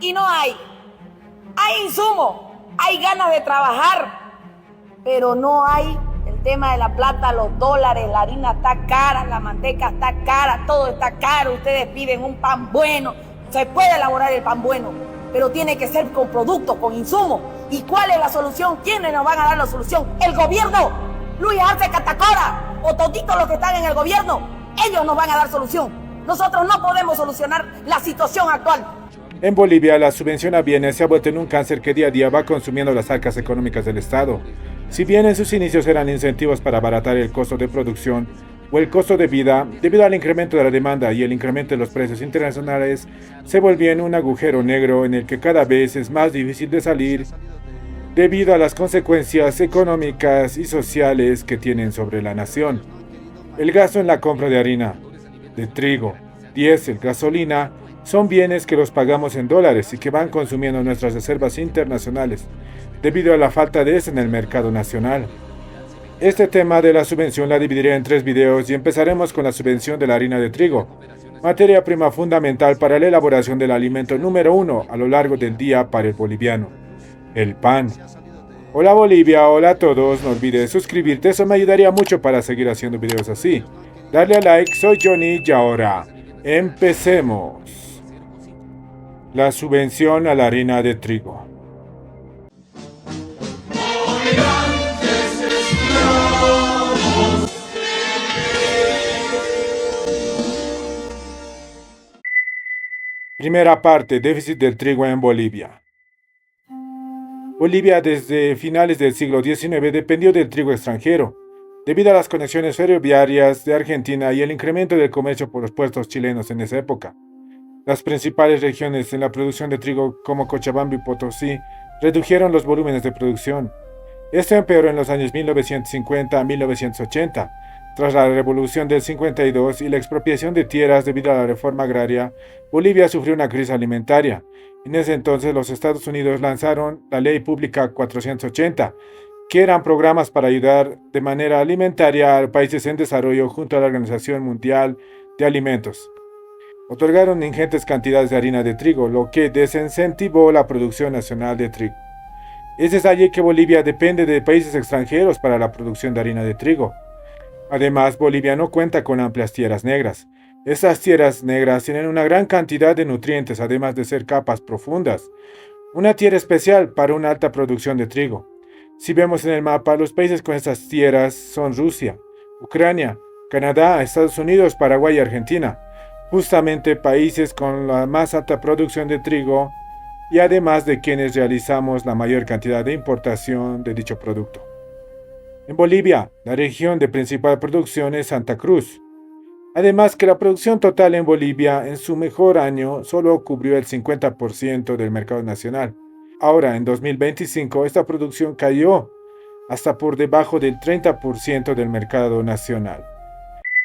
y no hay. Hay insumo, hay ganas de trabajar, pero no hay el tema de la plata, los dólares, la harina está cara, la manteca está cara, todo está caro. Ustedes piden un pan bueno, se puede elaborar el pan bueno, pero tiene que ser con productos, con insumos. ¿Y cuál es la solución? ¿Quiénes nos van a dar la solución? El gobierno, Luis Arce Catacora o toditos los que están en el gobierno, ellos nos van a dar solución. Nosotros no podemos solucionar la situación actual. En Bolivia, la subvención a bienes se ha vuelto en un cáncer que día a día va consumiendo las arcas económicas del Estado. Si bien en sus inicios eran incentivos para abaratar el costo de producción o el costo de vida, debido al incremento de la demanda y el incremento de los precios internacionales, se volvió en un agujero negro en el que cada vez es más difícil de salir debido a las consecuencias económicas y sociales que tienen sobre la nación. El gasto en la compra de harina, de trigo, diésel, gasolina, son bienes que los pagamos en dólares y que van consumiendo nuestras reservas internacionales, debido a la falta de eso en el mercado nacional. Este tema de la subvención la dividiré en 3 videos y empezaremos con la subvención de la harina de trigo, materia prima fundamental para la elaboración del alimento número 1 a lo largo del día para el boliviano, el pan. Hola Bolivia, hola a todos, no olvides suscribirte, eso me ayudaría mucho para seguir haciendo videos así. Darle a like, soy Johnny y ahora, empecemos. La subvención a la harina de trigo. Primera parte, déficit del trigo en Bolivia. Bolivia desde finales del siglo XIX dependió del trigo extranjero, debido a las conexiones ferroviarias de Argentina y el incremento del comercio por los puertos chilenos en esa época. Las principales regiones en la producción de trigo, como Cochabamba y Potosí, redujeron los volúmenes de producción. Esto empeoró en los años 1950 a 1980, tras la Revolución del 52 y la expropiación de tierras debido a la reforma agraria. Bolivia sufrió una crisis alimentaria. En ese entonces los Estados Unidos lanzaron la Ley Pública 480, que eran programas para ayudar de manera alimentaria a países en desarrollo junto a la Organización Mundial de Alimentos. Otorgaron ingentes cantidades de harina de trigo, lo que desincentivó la producción nacional de trigo. Es allí que Bolivia depende de países extranjeros para la producción de harina de trigo. Además, Bolivia no cuenta con amplias tierras negras. Estas tierras negras tienen una gran cantidad de nutrientes, además de ser capas profundas. Una tierra especial para una alta producción de trigo. Si vemos en el mapa, los países con estas tierras son Rusia, Ucrania, Canadá, Estados Unidos, Paraguay y Argentina. Justamente países con la más alta producción de trigo y además de quienes realizamos la mayor cantidad de importación de dicho producto. En Bolivia, la región de principal producción es Santa Cruz. Además que la producción total en Bolivia en su mejor año solo cubrió el 50% del mercado nacional. Ahora, en 2025, esta producción cayó hasta por debajo del 30% del mercado nacional.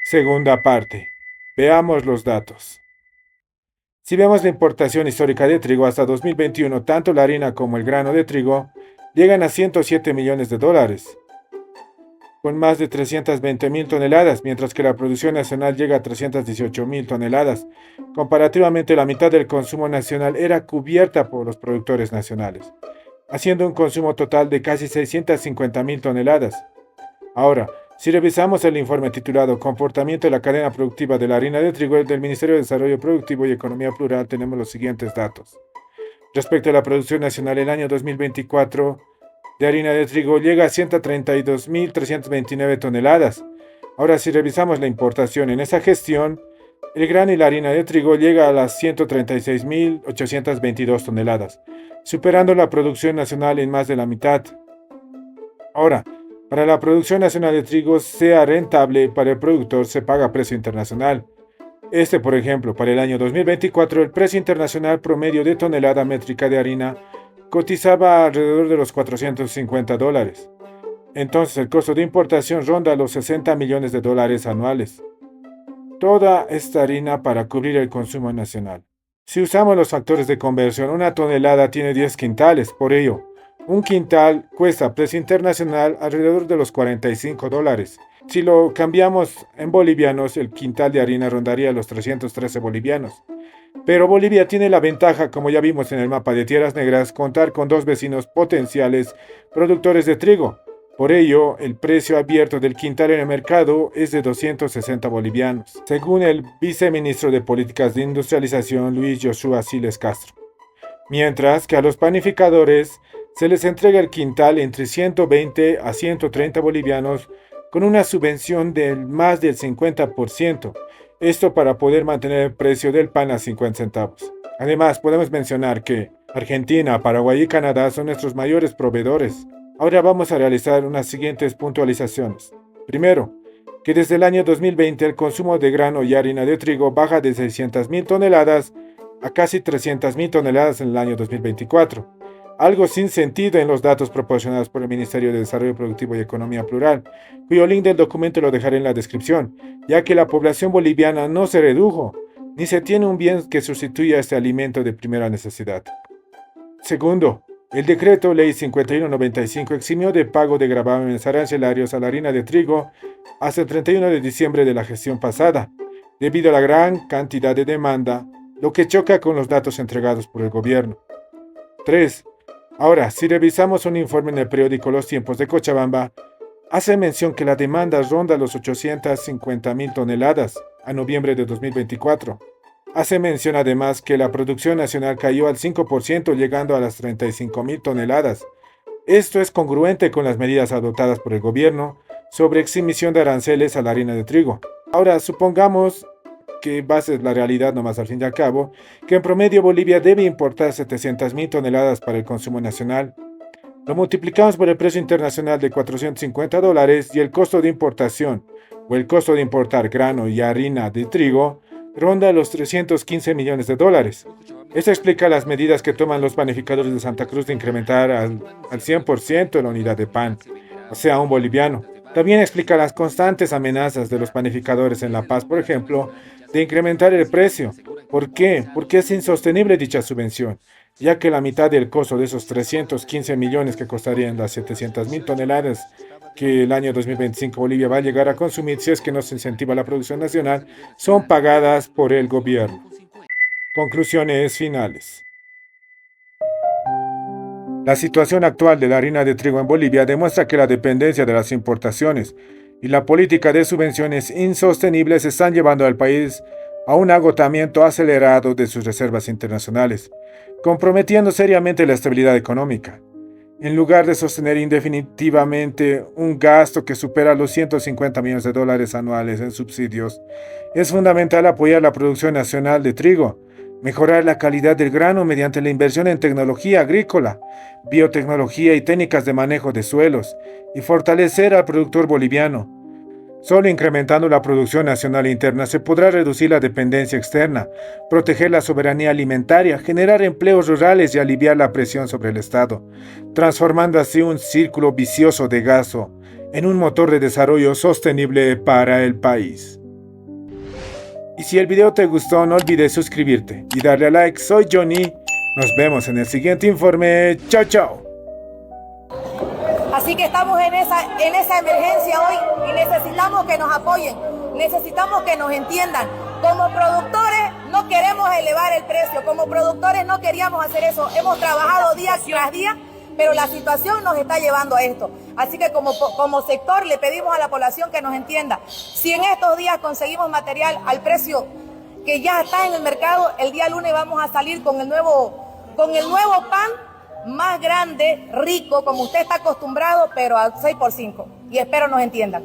Segunda parte. Veamos los datos. Si vemos la importación histórica de trigo hasta 2021, tanto la harina como el grano de trigo llegan a 107 millones de dólares, con más de 320.000 toneladas, mientras que la producción nacional llega a 318.000 toneladas. Comparativamente, la mitad del consumo nacional era cubierta por los productores nacionales, haciendo un consumo total de casi 650.000 toneladas. Ahora, si revisamos el informe titulado Comportamiento de la cadena productiva de la harina de trigo del Ministerio de Desarrollo Productivo y Economía Plural, tenemos los siguientes datos. Respecto a la producción nacional, el año 2024 de harina de trigo llega a 132.329 toneladas. Ahora, si revisamos la importación en esa gestión, el grano y la harina de trigo llega a las 136.822 toneladas, superando la producción nacional en más de la mitad. Ahora, para la producción nacional de trigo sea rentable para el productor, se paga precio internacional. Por ejemplo, para el año 2024, el precio internacional promedio de tonelada métrica de harina cotizaba alrededor de los $450. Entonces, el costo de importación ronda los 60 millones de dólares anuales. Toda esta harina para cubrir el consumo nacional. Si usamos los factores de conversión, una tonelada tiene 10 quintales, por ello, un quintal cuesta a precio internacional alrededor de los $45. Si lo cambiamos en bolivianos, el quintal de harina rondaría los 313 bolivianos. Pero Bolivia tiene la ventaja, como ya vimos en el mapa de Tierras Negras, contar con dos vecinos potenciales productores de trigo. Por ello, el precio abierto del quintal en el mercado es de 260 bolivianos, según el viceministro de Políticas de Industrialización Luis Joshua Siles Castro. Mientras que a los panificadores se les entrega el quintal entre 120 a 130 bolivianos con una subvención de más del 50%. Esto para poder mantener el precio del pan a 50 centavos. Además, podemos mencionar que Argentina, Paraguay y Canadá son nuestros mayores proveedores. Ahora vamos a realizar unas siguientes puntualizaciones. Primero, que desde el año 2020 el consumo de grano y harina de trigo baja de 600.000 toneladas a casi 300.000 toneladas en el año 2024. Algo sin sentido en los datos proporcionados por el Ministerio de Desarrollo Productivo y Economía Plural, cuyo link del documento lo dejaré en la descripción, ya que la población boliviana no se redujo, ni se tiene un bien que sustituya este alimento de primera necesidad. Segundo, el decreto Ley 5195 eximió de pago de gravámenes arancelarios a la harina de trigo hasta el 31 de diciembre de la gestión pasada, debido a la gran cantidad de demanda, lo que choca con los datos entregados por el gobierno. 3. Ahora, si revisamos un informe en el periódico Los Tiempos de Cochabamba, hace mención que la demanda ronda los 850.000 toneladas a noviembre de 2024. Hace mención además que la producción nacional cayó al 5%, llegando a las 35.000 toneladas. Esto es congruente con las medidas adoptadas por el gobierno sobre exhibición de aranceles a la harina de trigo. Ahora, supongamos que va a ser la realidad nomás al fin y al cabo, que en promedio Bolivia debe importar 700.000 toneladas para el consumo nacional. Lo multiplicamos por el precio internacional de $450 y el costo de importación, o el costo de importar grano y harina de trigo, ronda los $315 millones. Esto explica las medidas que toman los panificadores de Santa Cruz de incrementar al 100% la unidad de pan, o sea, un boliviano. También explica las constantes amenazas de los panificadores en La Paz, por ejemplo, de incrementar el precio. ¿Por qué? Porque es insostenible dicha subvención, ya que la mitad del costo de esos 315 millones que costarían las 700.000 toneladas que el año 2025 Bolivia va a llegar a consumir si es que no se incentiva la producción nacional, son pagadas por el gobierno. Conclusiones finales. La situación actual de la harina de trigo en Bolivia demuestra que la dependencia de las importaciones y la política de subvenciones insostenibles están llevando al país a un agotamiento acelerado de sus reservas internacionales, comprometiendo seriamente la estabilidad económica. En lugar de sostener indefinitivamente un gasto que supera los $150 millones anuales en subsidios, es fundamental apoyar la producción nacional de trigo, mejorar la calidad del grano mediante la inversión en tecnología agrícola, biotecnología y técnicas de manejo de suelos, y fortalecer al productor boliviano. Solo incrementando la producción nacional interna se podrá reducir la dependencia externa, proteger la soberanía alimentaria, generar empleos rurales y aliviar la presión sobre el Estado, transformando así un círculo vicioso de gasto en un motor de desarrollo sostenible para el país. Y si el video te gustó, no olvides suscribirte y darle a like. Soy Johnny. Nos vemos en el siguiente informe. Chao, chao. Así que estamos en esa emergencia hoy y necesitamos que nos apoyen, necesitamos que nos entiendan. Como productores no queremos elevar el precio, como productores no queríamos hacer eso. Hemos trabajado día tras día, pero la situación nos está llevando a esto. Así que como sector le pedimos a la población que nos entienda. Si en estos días conseguimos material al precio que ya está en el mercado, el día lunes vamos a salir con el nuevo pan más grande, rico, como usted está acostumbrado, pero al 6x5. Y espero nos entiendan.